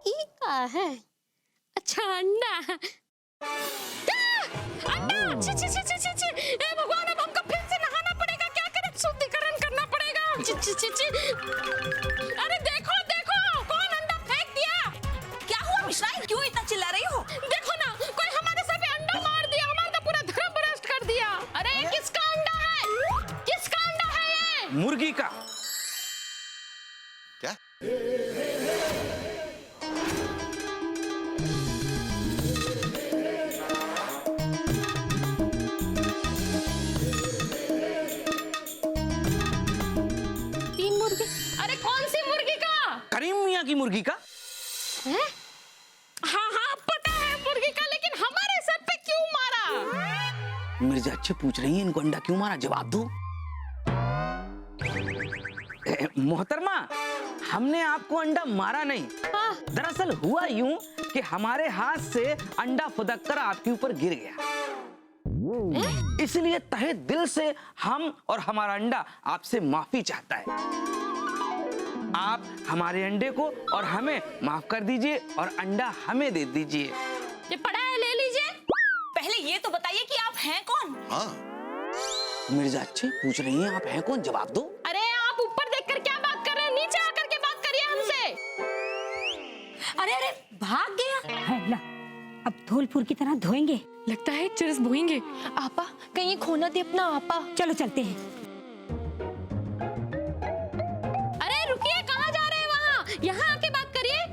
ये क्या है? अच्छा अंडा। अंडा! छी छी छी छी छी छी! ए भगवान, अब हमको फिर से नहाना पड़ेगा, क्या करें? शुद्धिकरण करना पड़ेगा। छी छी छी छी! अरे देखो देखो, कौन अंडा फेंक दिया? क्या हुआ मिश्राई, क्यों इतना चिल्ला रही हो? देखो ना, कोई हमारे सर पे अंडा मार दिया, हमारा तो पूरा धर्म भ्रष्ट कर दिया। अरे ये किसका अंडा है? किसका अंडा है ये? मुर्गी का। क्या? तीन मुर्गी? अरे कौन सी मुर्गी का? करीम मियाँ की मुर्गी का। है? हाँ हाँ पता है मुर्गी का, लेकिन हमारे सर पे क्यों मारा? मिर्जा अच्छे पूछ रही हैं, इनको अंडा क्यों मारा, जवाब दो। मोहतरमा, हमने आपको अंडा मारा नहीं। हाँ। दरअसल हुआ यूं कि हमारे हाथ से अंडा फुदक कर आपके ऊपर गिर गया, इसलिए तहे दिल से हम और हमारा अंडा आपसे माफी चाहता है। आप हमारे अंडे को और हमें माफ कर दीजिए और अंडा हमें दे दीजिए। ये पड़ा है, ले लीजिए। पहले ये तो बताइए कि आप हैं कौन? हाँ, मिर्जा अच्छे पूछ रही हैं, आप हैं कौन, जवाब दो। अरे आप ऊपर देखकर क्या बात कर रहे हैं? नीचे आकर के बात करिए हमसे। अरे अरे, भाग गया। है ला, अब धूल फूल की तरह धोएंगे। लगता है चरस बोएंगे। आपा, कहीं खोना दे अपना आपा। चलो चलते हैं। अरे रुकिए, कहाँ जा रहे हैं? वहाँ, यहाँ आके बात करिए।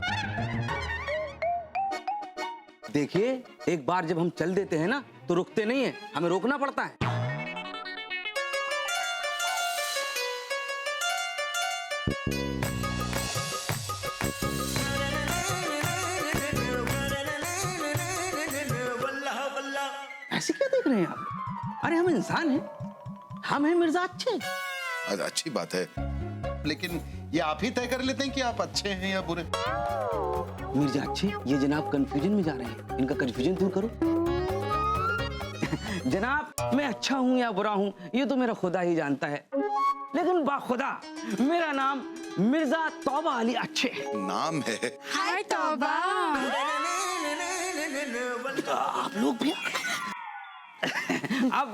देखिए, एक बार जब हम चल देते हैं ना तो रुकते नहीं है, हमें रोकना पड़ता है। ऐसे क्या देख रहे हैं आप? अरे हम इंसान हैं, हम हैं मिर्जा अच्छे। अच्छी बात है, लेकिन ये आप ही तय कर लेते हैं कि आप अच्छे हैं या बुरे। मिर्जा अच्छे, ये जनाब कंफ्यूजन में जा रहे हैं, इनका कंफ्यूजन दूर करो। जनाब, मैं अच्छा हूं या बुरा हूं ये तो मेरा खुदा ही जानता है, लेकिन बाखुदा मेरा नाम मिर्जा तौबा अली अच्छे है। नाम है। हाय तौबा। आप लोग भी अब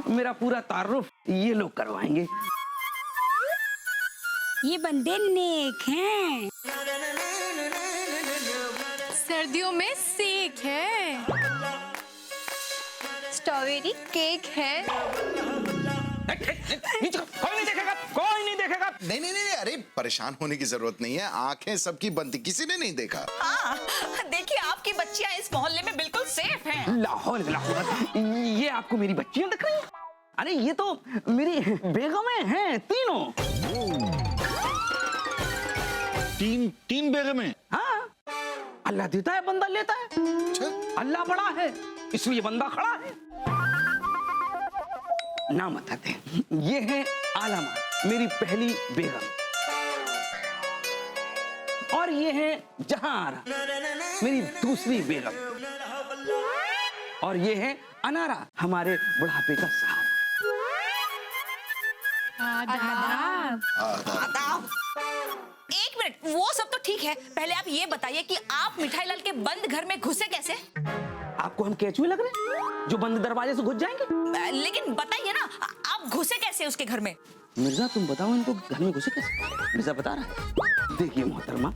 मेरा पूरा तारुफ ये लोग करवाएंगे। ये बंदे नेक हैं। सर्दियों में सेक है, स्ट्रॉबेरी केक है। कोई नहीं देखेगा, कोई नहीं देखेगा। नहीं नहीं नहीं, अरे परेशान होने की जरूरत नहीं है, आंखें सबकी बंद थी, किसी ने नहीं देखा। हाँ, देखिए आपकी बच्चियां इस मोहल्ले में बिल्कुल सेफ हैं। लाहौल लाहौल, ये आपको मेरी बच्चियां दिख रही हैं? अरे ये तो मेरी बेगमें हैं तीनों। तीन बेगमें? हाँ, अल्लाह देता है बंदा लेता है। अच्छा। अल्लाह बड़ा है इसलिए बंदा खड़ा है। नाम बताते हैं, ये है आलमा, मेरी पहली बेगम, और ये है जहांआरा, मेरी दूसरी बेगम, और ये है अनारा, हमारे बुढ़ापे का सहारा। आदाब। आदाब। एक मिनट, वो सब तो ठीक है, पहले आप ये बताइए कि आप मिठाई लाल के बंद घर में घुसे कैसे? आपको हम केचुए लग रहे हैं जो बंद दरवाजे से घुस जाएंगे? लेकिन बताइए ना, आप घुसे कैसे उसके घर में? मिर्जा तुम बताओ इनको घर में घुसे कैसे? मिर्जा बता रहा है। देखिए मोहतरमा,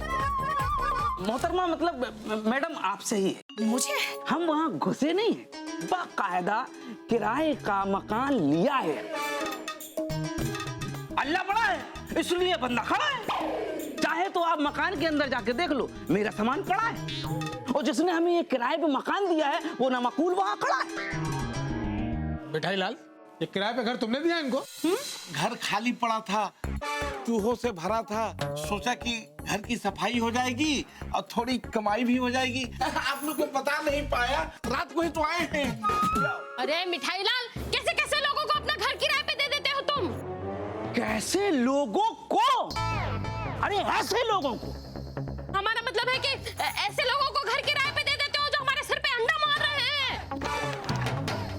मोहतरमा मतलब मैडम आपसे ही है। मुझे? हम वहाँ घुसे नहीं है, बाकायदा किराए का मकान लिया है। अल्लाह बड़ा है इसलिए बंदा खड़ा है। चाहे तो आप मकान के अंदर जाके देख लो, मेरा सामान पड़ा है, और जिसने हमें ये किराए पे मकान दिया है वो नामकूल वहाँ खड़ा है। मिठाई लाल, ये किराए पे घर तुमने दिया इनको? घर खाली पड़ा था, चूहों से भरा था, सोचा कि घर की सफाई हो जाएगी और थोड़ी कमाई भी हो जाएगी। आप लोग को बता नहीं पाया, रात को ही तो आए हैं। अरे मिठाई लाल, कैसे कैसे लोगों को अपना घर किराए पे दे देते हो तुम? कैसे लोगों को? अरे ऐसे लोगों को। हमारा मतलब है कि ऐसे लोगों को घर किराए पे दे देते हो जो हमारे सिर पे अंडा मार रहे हैं।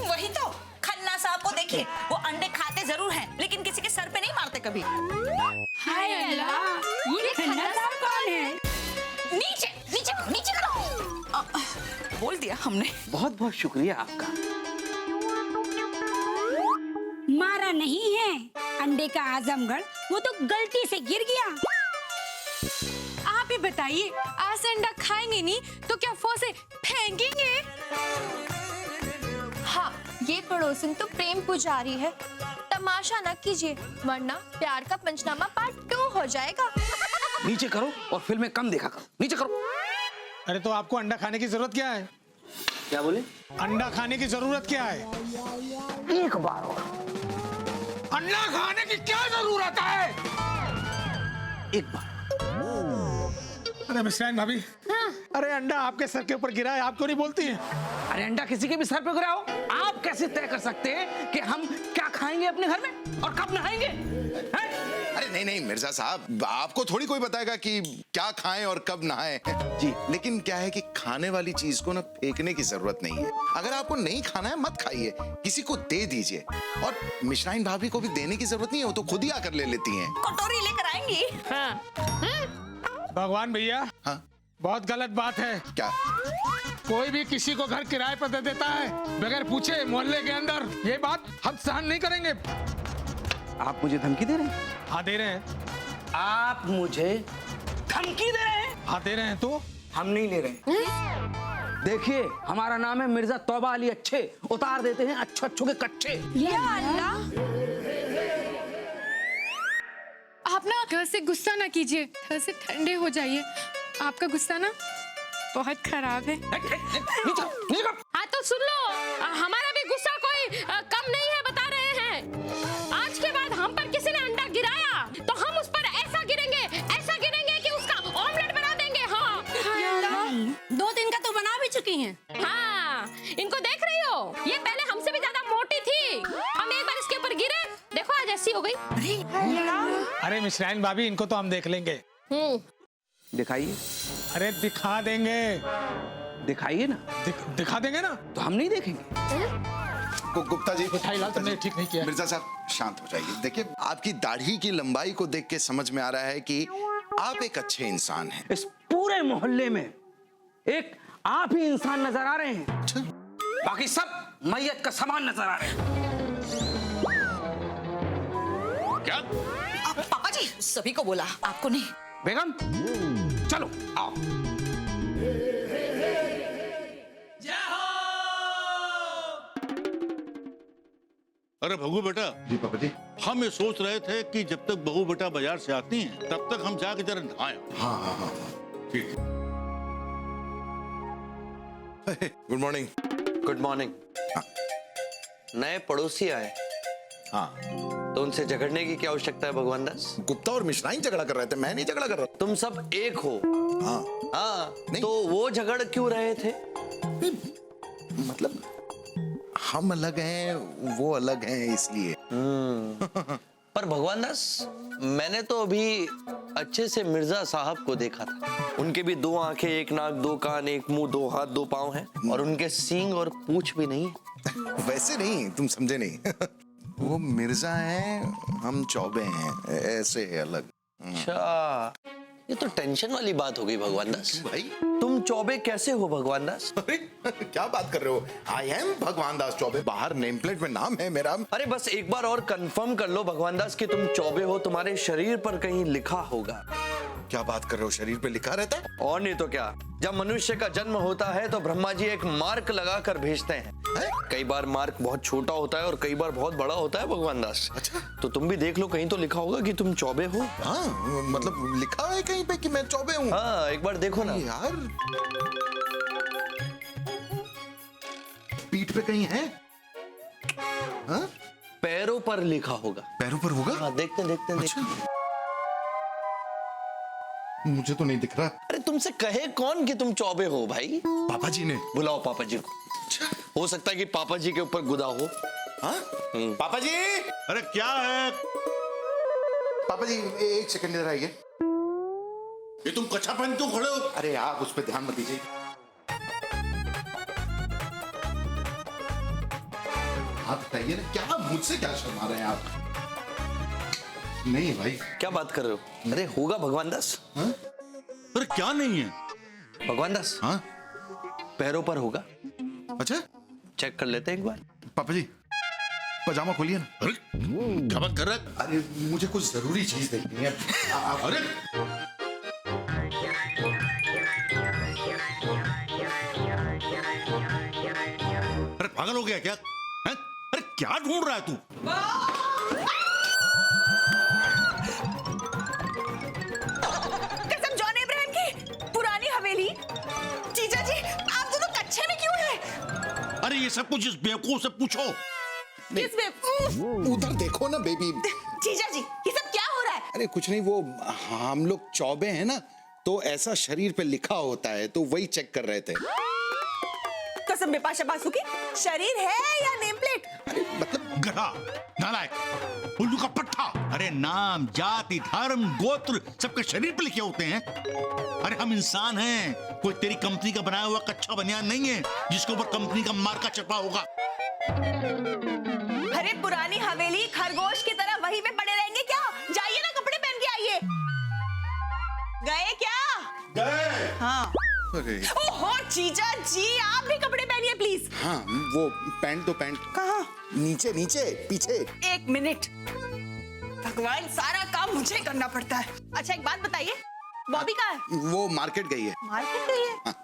वही तो, खन्ना साहब को देखिए, वो अंडे खाते जरूर हैं, लेकिन कभी। हाय अल्लाह, ये खन्ना साहब कौन है? नीचे नीचे करो, नीचे करो। बोल दिया हमने। बहुत बहुत शुक्रिया आपका। मारा नहीं है अंडे का आजमगढ़, वो तो गलती से गिर गया। आप ही बताइए, आज से अंडा खाएंगे नहीं तो क्या फौसे फेंकेंगे? हाँ, ये पड़ोसन तो प्रेम पुजारी है। तमाशा न कीजिए वरना प्यार का पंचनामा पार्ट 2 हो जाएगा। नीचे करो और फिल्में कम देखा करो, नीचे करो। अरे तो आपको अंडा खाने की जरूरत क्या है? क्या बोले? अंडा खाने की जरूरत क्या है? एक बार और। अंडा खाने की क्या जरूरत है? एक बार। अरे मिस्टर भाभी, अरे अंडा आपके सर के ऊपर गिरा है, आप क्यों नहीं बोलती हैं? अरे अंडा किसी के भी सर पे गिरा हो, आप कैसे तय कर सकते हैं कि हम क्या खाएंगे अपने घर में और कब नहाएंगे? हैं? अरे नहीं नहीं मिर्जा साहब, आपको थोड़ी कोई बताएगा कि क्या खाएं और कब नहाएं। जी। लेकिन क्या है कि खाने वाली चीज को ना फेंकने की जरूरत नहीं है। अगर आपको नहीं खाना है मत खाइए, किसी को दे दीजिए। और मिश्राइन भाभी को भी देने की जरूरत नहीं है, वो तो खुद ही आकर ले लेती हैं। कटोरी लेकर आएंगी। भगवान भैया, हाँ बहुत गलत बात है। क्या? कोई भी किसी को घर किराए पर दे देता है बगैर पूछे मोहल्ले के अंदर, ये बात हम सहन नहीं करेंगे। आप मुझे धमकी दे रहे हैं? हाँ दे रहे हैं। आप मुझे धमकी दे रहे हैं? हाँ दे रहे हैं तो हम नहीं ले रहे। देखिए, हमारा नाम है मिर्जा तौबा अली अच्छे, उतार देते हैं अच्छो अच्छो के कच्चे। या अल्लाह, आप ना घर से गुस्सा ना कीजिए, घर से ठंडे हो जाइए। आपका गुस्सा ना बहुत खराब है। हाँ तो सुन लो, हमारा भी गुस्सा कोई कम नहीं है, बता रहे हैं। आज के बाद हम पर किसी ने अंडा गिराया तो हम उस पर ऐसा गिरेंगे कि उसका ऑमलेट बना देंगे। हाँ 2 दिन का तो बना भी चुकी हैं। हाँ, इनको देख रही हो, ये पहले हमसे भी ज्यादा मोटी थी। हम एक बार इसके ऊपर गिरे, देखो आज ऐसी हो गई। अरे मिश्राइन भाभी, इनको तो हम देख लेंगे। दिखाइए। अरे दिखा देंगे। दिखाइए ना। दिखा देंगे ना। तो हम नहीं देखेंगे। गुप्ता जी, फिलहाल तुमने ठीक नहीं किया। मिर्जा साहब शांत हो जाइए। देखिए, आपकी दाढ़ी की लंबाई को देख के समझ में आ रहा है कि आप एक अच्छे इंसान हैं। इस पूरे मोहल्ले में एक आप ही इंसान नजर आ रहे हैं, अच्छा। बाकी सब मैयत का सामान नजर आ रहे हैं। क्या? पापा जी, सभी को बोला, आपको नहीं। बेगम, चलो आओ। अरे भगू बेटा। जी पापा जी। हम ये सोच रहे थे कि जब तक बहू बेटा बाजार से आती हैं तब तक हम जाके जरा नहाएं। हाँ हाँ हाँ ठीक। Good morning. Good morning. नए पड़ोसी आए हाँ, तो उनसे झगड़ने की क्या आवश्यकता है भगवान दास? गुप्ता और मिश्राइन झगड़ा कर रहे थे, मैं नहीं झगड़ा कर रहा। तुम सब एक हो। हाँ हाँ, नहीं। तो वो झगड़ क्यों रहे थे? मतलब हम अलग हैं, वो अलग हैं, इसलिए। पर भगवान दास, मैंने तो अभी अच्छे से मिर्जा साहब को देखा था। उनके भी 2 आंखें, 1 नाक, 2 कान, 1 मुंह, 2 हाथ, 2 पांव हैं, और उनके सींग और पूंछ भी नहीं है। वैसे नहीं, तुम समझे नहीं। वो मिर्जा हैं, हम चौबे हैं, ऐसे है अलग। अच्छा, ये तो टेंशन वाली बात हो गई भगवान दास। भाई तुम चौबे कैसे हो भगवान दास? अरे क्या बात कर रहे हो? आई एम भगवान दास चौबे, बाहर नेम प्लेट में नाम है मेरा। अरे बस एक बार और कंफर्म कर लो भगवान दास कि तुम चौबे हो, तुम्हारे शरीर पर कहीं लिखा होगा। क्या बात कर रहे हो? शरीर पे लिखा रहता है? और नहीं तो क्या, जब मनुष्य का जन्म होता है तो ब्रह्मा जी एक मार्क लगा कर भेजते हैं। कई बार मार्क बहुत छोटा होता है और कई बार बहुत बड़ा होता है भगवान दास। अच्छा। तो तुम भी देख लो, कहीं तो लिखा होगा कि तुम चौबे हो। हाँ, मतलब लिखा है कहीं पे कि मैं चौबे हूँ? हाँ, एक बार देखो ना यार, पीठ पे कहीं है? हाँ? पैरों पर लिखा होगा। पैरों पर होगा? हाँ, देखते देखते अच्छा। देखते। मुझे तो नहीं दिख रहा। अरे तुमसे कहे कौन कि तुम चौबे हो भाई? पापा जी ने। बुलाओ पापा जी को। अच्छा। हो सकता है कि पापा जी के ऊपर गुदा हो। हाँ? पापा जी, अरे क्या है? पापा जी एक सेकंड इधर आइए। ये तुम कच्छा पहन क्यों खड़े हो? अरे आप उस पर ध्यान मत दीजिए। आप बताइए ना, क्या मुझसे क्या शर्मा रहे हैं आप? नहीं भाई। क्या बात कर रहे हो? अरे होगा भगवान दास। अरे क्या नहीं है भगवान दास, हाँ पैरों पर होगा, अच्छा चेक कर लेते हैं एक बार। पापा जी पजामा खोलिए ना। अरे क्या बात कर रहा है? अरे मुझे कुछ जरूरी चीज देखनी है। अरे अरे पागल हो गया क्या है? अरे क्या ढूंढ रहा है तू? कसम जॉन इब्राहिम की पुरानी हवेली। जीजा जी आप दोनों कच्चे में क्यों हैं? अरे ये सब कुछ इस बेवकूफ से पूछो। किस में? उधर देखो ना बेबी। जीजा जी ये सब क्या हो रहा है? अरे कुछ नहीं, वो हम लोग चौबे हैं ना, तो ऐसा शरीर पे लिखा होता है, तो वही चेक कर रहे थे। कसम बेपाशा बासु की शरीर है या नेम प्लेट? अरे मतलब गधा, नालायक, उल्लू का पट्टा। अरे नाम, जाति, धर्म, गोत्र सबके शरीर पे लिखे होते हैं। अरे हम इंसान हैं, कोई तेरी कंपनी का बनाया हुआ कच्चा बनियान नहीं है जिसके ऊपर कंपनी का मार्का छपा होगा। अरे पुरानी हवेली खरगोश की तरह वहीं पे पड़े रहेंगे क्या? जाइए ना कपड़े पहन के आइए। गए क्या? गए। हाँ। अरे ओहो जीजा जी आप भी कपड़े पहनिए प्लीज। हाँ वो पैंट तो पैंट कहाँ? नीचे नीचे पीछे। एक मिनट, भगवान सारा काम मुझे करना पड़ता है। अच्छा एक बात बताइए, बॉबी कहाँ है? वो मार्केट गई है। मार्केट गई है? हाँ।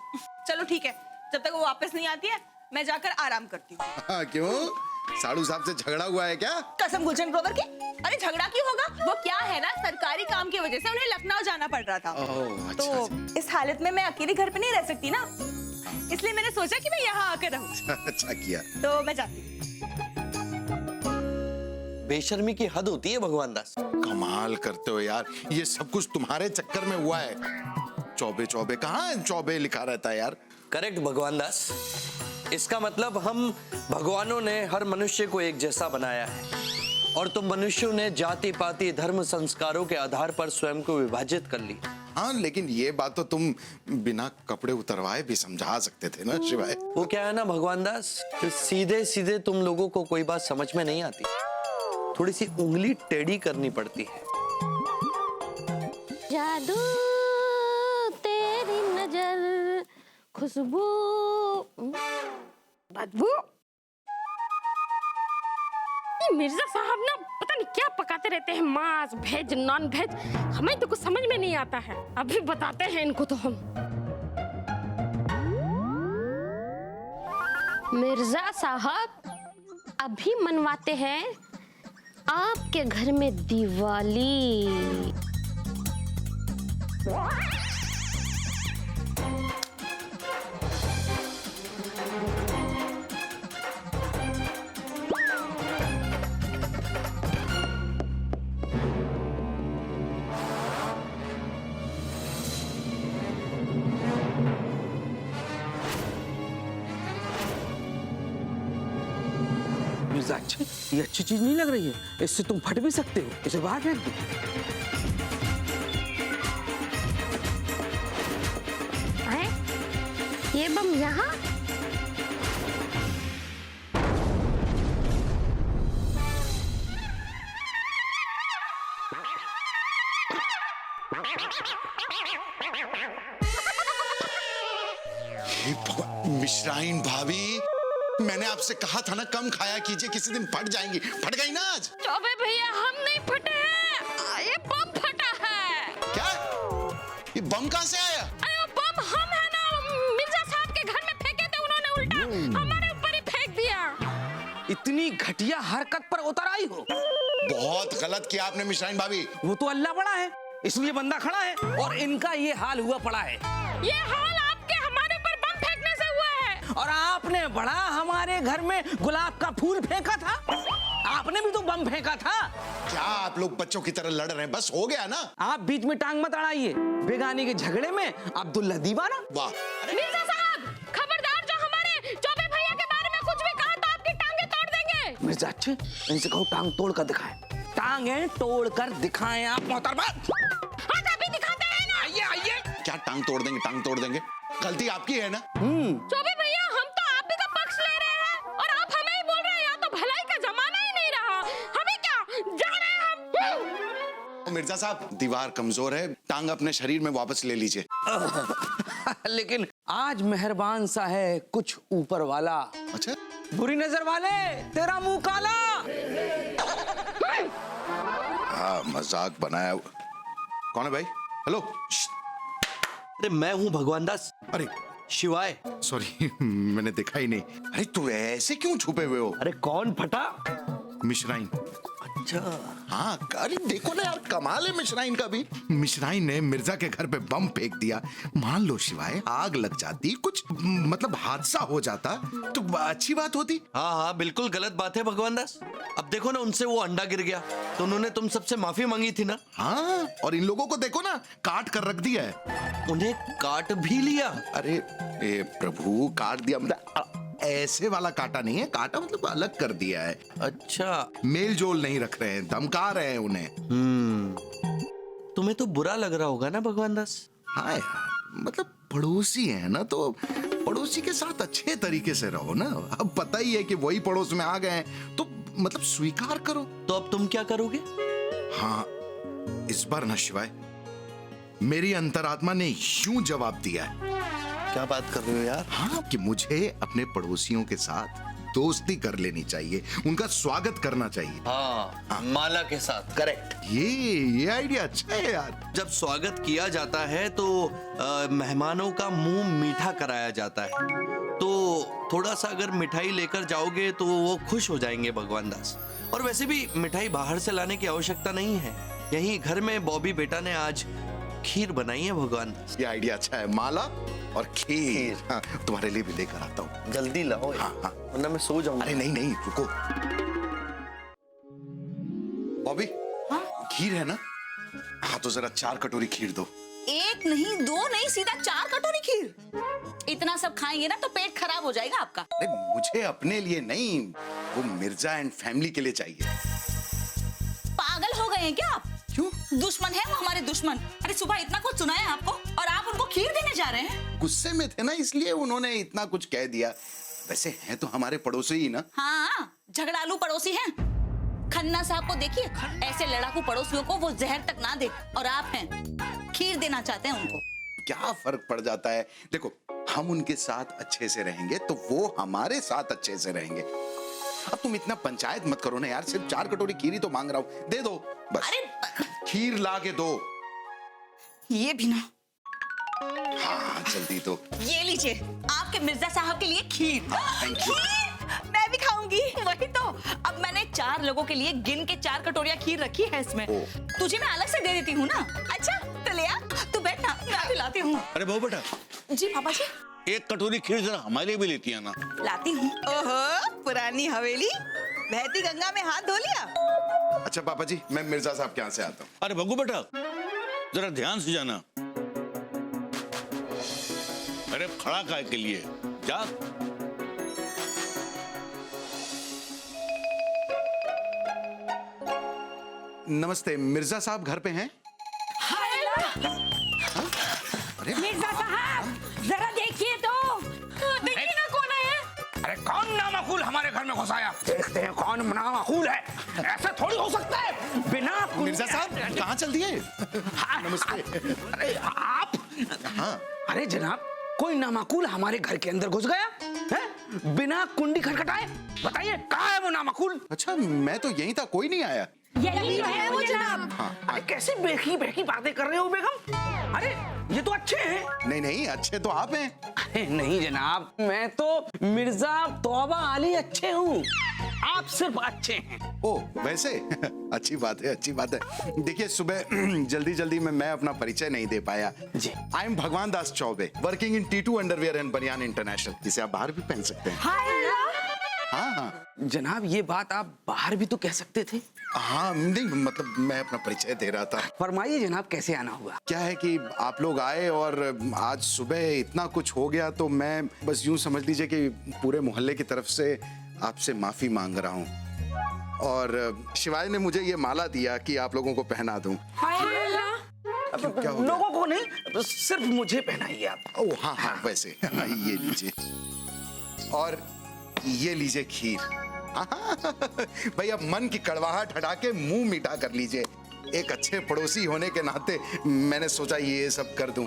चलो ठीक है, जब तक वो वापस नहीं आती है मैं जाकर आराम करती हूँ। हाँ, क्यों साड़ू साहब से झगड़ा हुआ है क्या? कसम गुलशन ग्रोवर की। अरे झगड़ा क्यों होगा? वो क्या है ना, सरकारी काम की वजह से उन्हें लखनऊ जाना पड़ रहा था। ओह, अच्छा, तो अच्छा। इस हालत में मैं अकेले घर पे नहीं रह सकती ना, इसलिए मैंने सोचा कि मैं यहाँ आकर रहूँ। अच्छा किया। तो मैं जाती हूँ। बेशर्मी की हद होती है भगवान दास। कमाल करते हो यार, ये सब कुछ तुम्हारे चक्कर में हुआ है। चौबे चौबे कहाँ चौबे लिखा रहता है यार। करेक्ट भगवान दास, इसका मतलब हम भगवानों ने हर मनुष्य को एक जैसा बनाया है और तुम मनुष्यों ने जाति पाति धर्म संस्कारों के आधार पर स्वयं को विभाजित कर ली। हाँ लेकिन ये बात तो तुम बिना कपड़े उतरवाए भी समझा सकते थे ना शिवाय। वो क्या है ना भगवान दास, सीधे सीधे तुम लोगों को कोई बात समझ में नहीं आती, थोड़ी सी उंगली टेढ़ी करनी पड़ती है। जादू तेरी नजर, खुशबू, बदबू। ये मिर्जा साहब ना पता नहीं क्या पकाते रहते हैं, मांस वेज नॉन वेज, हमें तो कुछ समझ में नहीं आता है। अभी बताते हैं इनको तो हम। मिर्जा साहब अभी मनवाते हैं आपके घर में दिवाली। मिर्जा ये अच्छी चीज नहीं लग रही है, इससे तुम फट भी सकते हो, इसे बाहर फेंक दो। ये बम यहाँ? मिश्राइन भाभी, मैंने आपसे कहा था ना कम खाया कीजिए, किसी दिन फट जाएंगी। फट गई ना आज। चौबे भैया हम नहीं फटे हैं, ये बम फटा है। क्या? ये बम कहाँ से आया? अरे वो बम हम है ना, मिर्जा साहब के घर में फेंके थे उन्होंने, उल्टा हमारे ऊपर ही फेंक दिया। इतनी घटिया हरकत पर उतर आई हो? बहुत गलत किया आपने मिश्राइन भाभी। वो तो अल्लाह बड़ा है, इसलिए बंदा खड़ा है और इनका ये हाल हुआ पड़ा है। ये हाल आपके हमारे ऊपर बम फेंकने से हुआ है। और आपने बड़ा हमारे घर में गुलाब का फूल फेंका था, आपने भी तो बम फेंका था। क्या आप लोग बच्चों की तरह लड़ रहे हैं? बस हो गया ना। आप बीच में टांग मत अड़ाइए, बेगानी के झगड़े में अब्दुल्ला दीवाना। वाह। मिर्जा साहब खबरदार, जो हमारे चौबे भैया के बारे में कुछ भी कहा तो आपकी टांगे तोड़ देंगे। मिर्जा अच्छे, इनसे कहो टांग तोड़ कर दिखाएं। टांगे तोड़ कर दिखाएं आप मोहतरमा। हाँ अभी दिखाते हैं ना। आइए आइए। क्या टांग तोड़ देंगे? टांग तोड़ देंगे, गलती आपकी है ना। चौबे भैया हम तो आप ही का पक्ष ले रहे हैं और आप हमें ही बोल रहे हैं, यहाँ तो भलाई का जमाना ही नहीं रहा। हमें क्या जाने हम। मिर्जा साहब, दीवार कमजोर है, टांग अपने शरीर में वापस ले लीजिए। लेकिन आज मेहरबान सा है कुछ ऊपर वाला। अच्छा, बुरी नजर वाले, तेरा मुंह काला। हाँ, मजाक बनाया। कौन है भाई? हेलो। अरे मैं हूँ भगवान दास। अरे शिवाय। सॉरी, मैंने देखा ही नहीं। अरे तू ऐसे क्यों छुपे हुए हो? अरे कौन फटा? मिश्राइन। अच्छा। हाँ, अरे देखो ना यार, कमाल है मिश्राइन का भी। मिश्राइन ने मिर्जा के घर पे बम फेंक दिया। मान लो शिवाय, आग लग जाती, कुछ मतलब हादसा हो जाता तो अच्छी बात होती। हाँ हाँ, बिल्कुल गलत बात है भगवान दास। अब देखो ना, उनसे वो अंडा गिर गया तो उन्होंने तुम सबसे माफी मांगी थी ना। हाँ, और इन लोगों को देखो ना, काट कर रख दिया है। उन्हें काट भी लिया? अरे ए प्रभु, काट दिया मतलब ऐसे वाला काटा नहीं है, काटा मतलब अलग कर दिया है। अच्छा। मेल जोल नहीं रख रहे हैं, धमका रहे हैं उन्हें। तुम्हें तो बुरा लग रहा होगा ना भगवान दास? हाँ यार, मतलब पड़ोसी है ना, तो पड़ोसी के साथ अच्छे तरीके से रहो ना। अब पता ही है कि वही पड़ोस में आ गए हैं, तो मतलब स्वीकार करो। तो अब तुम क्या करोगे? हाँ, इस बार ना शिवाय, मेरी अंतरात्मा ने यूं जवाब दिया है। क्या बात कर रहे हो यार? हाँ, कि मुझे अपने पड़ोसियों के साथ दोस्ती कर लेनी चाहिए, उनका स्वागत करना चाहिए। हाँ, माला के साथ। करेक्ट। ये आइडिया अच्छा है यार। जब स्वागत किया जाता है तो मेहमानों का मुंह मीठा कराया जाता है, तो थोड़ा सा अगर मिठाई लेकर जाओगे तो वो खुश हो जाएंगे भगवान दास। और वैसे भी मिठाई बाहर से लाने की आवश्यकता नहीं है, यही घर में बॉबी बेटा ने आज खीर बनाई है भगवान दास। ये आइडिया अच्छा है, माला और खीर। हाँ, तुम्हारे लिए भी लेकर आता हूँ। जल्दी लाओ। हाँ हाँ, वरना मैं सो जाऊंगा। अरे नहीं नहीं, रुको। बॉबी, खीर है ना? हाँ, तो जरा 4 कटोरी खीर दो। 1 नहीं, 2 नहीं, सीधा 4 कटोरी खीर। इतना सब खाएंगे ना तो पेट खराब हो जाएगा आपका। अरे मुझे अपने लिए नहीं, वो मिर्जा एंड फैमिली के लिए चाहिए। पागल हो गए हैं क्या आप? क्यों? दुश्मन है वो हमारे दुश्मन। अरे सुबह इतना कुछ सुनाया आपको और आप उनको खीर देने जा रहे हैं? गुस्से में थे ना, इसलिए उन्होंने इतना कुछ कह दिया। वैसे हैं तो हमारे पड़ोसी ही ना। हाँ, झगड़ालू पड़ोसी हैं। खन्ना साहब को देखिए, ऐसे लड़ाकू पड़ोसियों को वो जहर तक ना दे, और आप हैं खीर देना चाहते हैं उनको। क्या फर्क पड़ जाता है? देखो, हम उनके साथ अच्छे से रहेंगे तो वो हमारे साथ अच्छे से रहेंगे। अब तुम इतना पंचायत मत करो ना यार, सिर्फ 4 कटोरी खीर ही तो मांग रहा हूँ, दे दो बस। अरे खीर ला के दो। ये भी ना। हाँ, जल्दी दो। ये लीजिए, आपके मिर्जा साहब के लिए खीर। Thank you. खीर मैं भी खाऊंगी। वही तो, अब मैंने 4 लोगों के लिए गिन के 4 कटोरियां खीर रखी है इसमें। तुझे मैं अलग से दे देती हूँ ना। अच्छा तो ले आ, तू बैठ ना, मैं भी लाती हूँ। अरे बहू बेटा, जी पापा जी। 1 कटोरी खीर जरा हमारे लिए भी लेती है ना। लाती हूँ। ओहो, पुरानी हवेली, बहती गंगा में हाथ धो लिया। अच्छा पापा जी, मैं मिर्जा साहब के यहाँ से आता हूँ। अरे बग्गू बेटा, जरा ध्यान से जाना। अरे खड़ा काय के लिए जा। नमस्ते, मिर्जा साहब घर पे हैं? अरे मिर्जा साहब, जरा देखिए तो। देखिए ना कौन है। अरे कौन नामाकूल हमारे घर में घुस आया? देखते हैं कौन नामाकूल है। ऐसा थोड़ी हो सकता है बिना मिर्जा साहब कहाँ चल दिए? नमस्ते। अरे आप? हाँ, अरे जनाब, कोई नामाकूल हमारे घर के अंदर घुस गया है बिना कुंडी खटखटाए? बताइए कहाँ है वो नामाकूल? अच्छा, मैं तो यहीं था, कोई नहीं आया। यही है वो जनाब। अरे कैसी बेकी बेकी बातें कर रहे हो बेगम? अरे ये तो अच्छे हैं। नहीं नहीं, अच्छे तो आप हैं। अरे नहीं जनाब, मैं तो मिर्जा तौबा अली अच्छे हूँ, आप सिर्फ अच्छे हैं। ओ वैसे अच्छी बात है, अच्छी बात है। देखिए, सुबह जल्दी जल्दी में मैं अपना परिचय नहीं दे पाया जी। I am Bhagwan Das Chaube, working in T2 underwear and baniyan international, जिसे आप बाहर भी पहन सकते हैं। हाँ हाँ जनाब, ये बात आप बाहर भी तो कह सकते थे। हाँ, नहीं मतलब मैं अपना परिचय दे रहा था। फरमाइए जनाब, कैसे आना हुआ? क्या है कि आप लोग आए और आज सुबह इतना कुछ हो गया, तो मैं बस यूं समझ लीजिए कि पूरे मोहल्ले की तरफ से आपसे माफी मांग रहा हूँ। और शिवाय ने मुझे ये माला दिया कि आप लोगों को पहना दूं। क्या हो गया? लोगों को नहीं, सिर्फ मुझे पहनाइए आप। ओह हाँ हाँ, वैसे ये लीजिए, और ये लीजिए खीर। भाई अब मन की कड़वाहट हटा के मुंह मीठा कर लीजिए। एक अच्छे पड़ोसी होने के नाते मैंने सोचा ये सब कर दूं।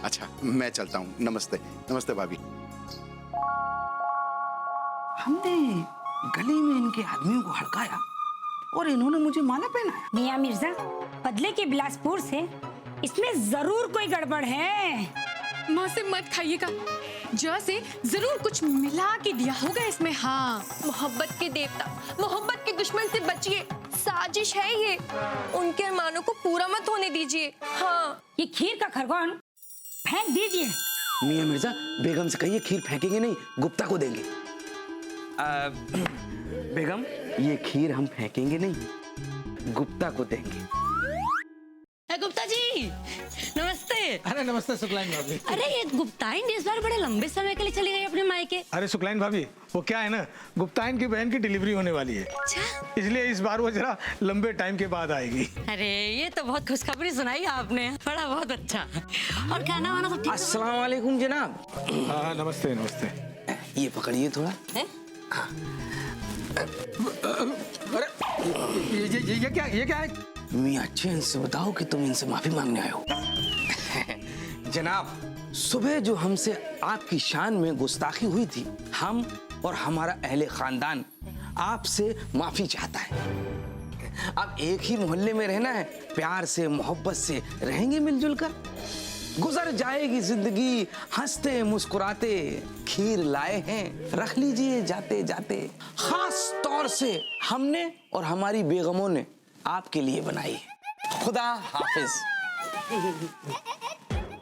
अच्छा मैं चलता हूँ। नमस्ते। नमस्ते भाभी। हमने गली में इनके आदमियों को हड़काया और इन्होंने मुझे माला पहनाया। मियाँ मिर्जा, बदले के बिलासपुर से, इसमें जरूर कोई गड़बड़ है। माँ से मत खाइएगा, ज से जरूर कुछ मिला के दिया होगा इसमें। हाँ, मोहब्बत के देवता, मोहब्बत के दुश्मन से बचिए, साजिश है ये। उनके अरमानों को पूरा मत होने दीजिए। हाँ, ये खीर का खरगोन फेंक दीजिए। मियाँ मिर्जा, बेगम से कहिए खीर फेंकेंगे नहीं, गुप्ता को देंगे। बेगम, ये खीर हम फेंकेंगे नहीं, गुप्ता को देंगे। गुप्ता जी नमस्ते। अरे नमस्ते सुकलाइन भाभी। अरे ये गुप्ताइन इस बार बड़े लंबे समय के लिए चली गई अपने मायके। अरे सुकलाइन भाभी, वो क्या है ना, गुप्ताइन की बहन की डिलीवरी होने वाली है, इसलिए इस बार वो जरा लंबे टाइम के बाद आएगी। अरे ये तो बहुत खुशखबरी सुनाई आपने, बड़ा बहुत अच्छा। और खाना वाना सब ठीक? अस्सलाम वालेकुम जनाब। हाँ नमस्ते नमस्ते। ये पकड़िए थोड़ा। अरे ये क्या है? मियाँ अच्छे इनसे बताओ कि तुम इनसे माफी मांगने आए हो। जनाब, सुबह जो हमसे आपकी शान में गुस्ताखी हुई थी, हम और हमारा अहले खानदान आपसे माफी चाहता है। अब एक ही मोहल्ले में रहना है, प्यार से मोहब्बत से रहेंगे मिलजुल कर, गुजर जाएगी जिंदगी हंसते मुस्कुराते। खीर लाए हैं, रख लीजिए जाते जाते। खास तौर से हमने और हमारी बेगमों ने आपके लिए बनाई है। खुदा हाफिज।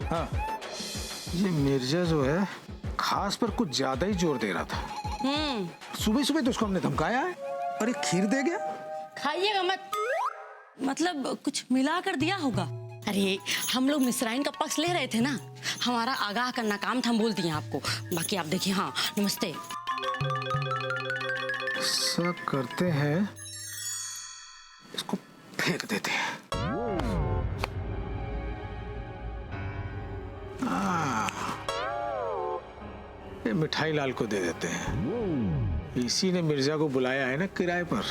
हाँ, ये मिर्जा जो है खास पर कुछ ज्यादा ही जोर दे रहा था। सुबह सुबह तो उसको हमने धमकाया है और एक खीर दे गया। खाइएगा मत, मतलब कुछ मिला कर दिया होगा। अरे हम लोग मिस्राइन का पक्ष ले रहे थे ना, हमारा आगाह करना काम था, हम बोल दिए आपको। बाकी आप देखिए। हाँ नमस्ते। सब करते हैं, इसको फेंक देते हैं। ये मिठाई लाल को दे देते हैं, इसी ने मिर्जा को बुलाया है ना किराए पर,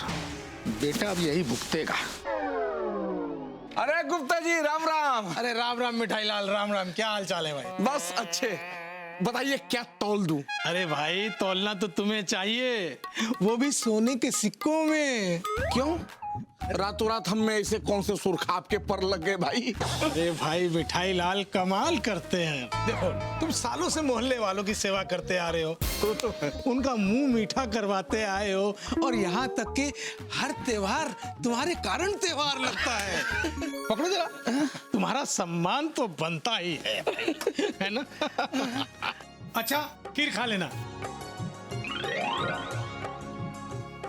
बेटा अब यही भुगतेगा। अरे गुप्ता जी राम राम। अरे राम राम मिठाई लाल, राम राम। क्या हाल चाल है भाई? बस अच्छे। बताइए क्या तौल दूं? अरे भाई तौलना तो तुम्हें चाहिए, वो भी सोने के सिक्कों में। क्यों? रातों रात हम में ऐसे कौन से सुरखाब के पर लग गए भाई? अरे भाई मिठाई लाल कमाल करते हैं। देखो तुम सालों से मोहल्ले वालों की सेवा करते आ रहे हो, तो उनका मुंह मीठा करवाते आए हो, और यहाँ तक कि हर त्योहार तुम्हारे कारण त्योहार लगता है। पकड़ो जरा, तुम्हारा सम्मान तो बनता ही है ना? अच्छा खीर खा लेना।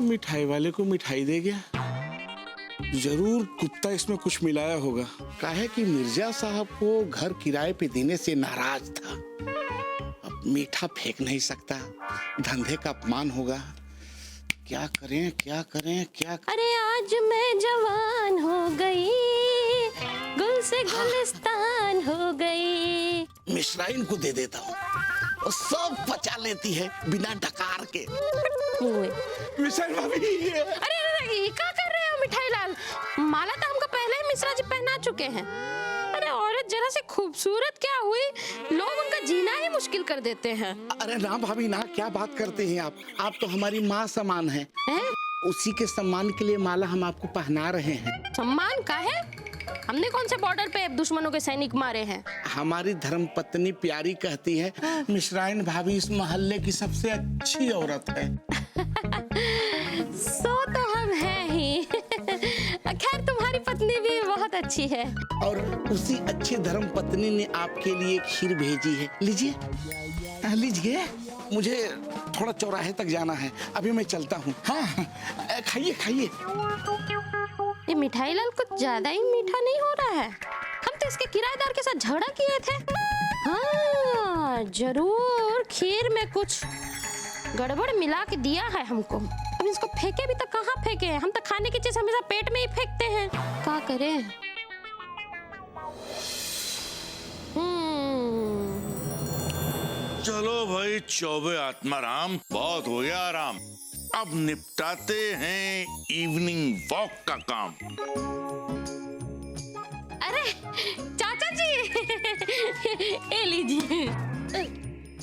मिठाई वाले को मिठाई दे गया, जरूर कुत्ता इसमें कुछ मिलाया होगा। काहे कि मिर्जा साहब को घर किराए पे देने से नाराज था। अब मीठा फेंक नहीं सकता, धंधे का अपमान होगा। क्या करें क्या करें क्या करें? अरे आज मैं जवान हो गई, गुल से गुलिस्तान हो गई। मिश्राइन को दे देता हूँ, वो सब पचा लेती है बिना डकार के। मिश्राइन भाभी। अरे ये क्या कर रहे हो मिठाई लाल? माला तो हमको पहले ही मिश्रा जी पहना चुके हैं। अरे औरत जरा से खूबसूरत क्या हुई, लोग उनका जीना ही मुश्किल कर देते हैं। अरे ना भाभी ना, क्या बात करते हैं आप तो हमारी माँ समान हैं। उसी के सम्मान के लिए माला हम आपको पहना रहे हैं। सम्मान का है? हमने कौन से बॉर्डर पे दुश्मनों के सैनिक मारे हैं? हमारी धर्म पत्नी प्यारी कहती है मिश्राइन भाभी इस मोहल्ले की सबसे अच्छी औरत है। सो तो हम हैं ही। खैर तुम्हारी पत्नी भी बहुत अच्छी है। और उसी अच्छी धर्म पत्नी ने आपके लिए खीर भेजी है, लीजिए लीजिए। मुझे थोड़ा चौराहे तक जाना है, अभी मैं चलता हूँ। हाँ खाइए खाइए। ये मिठाई लाल कुछ ज्यादा ही मीठा नहीं हो रहा है? हम तो इसके किराएदार के साथ झगड़ा किए थे। हाँ जरूर खीर में कुछ गड़बड़ मिला के दिया है हमको। अब इसको फेंके भी तो कहाँ फेंके? हम तो खाने की चीज हमेशा पेट में ही फेंकते हैं। क्या करें? चलो भाई चौबे आत्माराम, बहुत हो गया आराम। अब निपटाते हैं इवनिंग वॉक का काम। अरे चाचा जी ये लीजिए।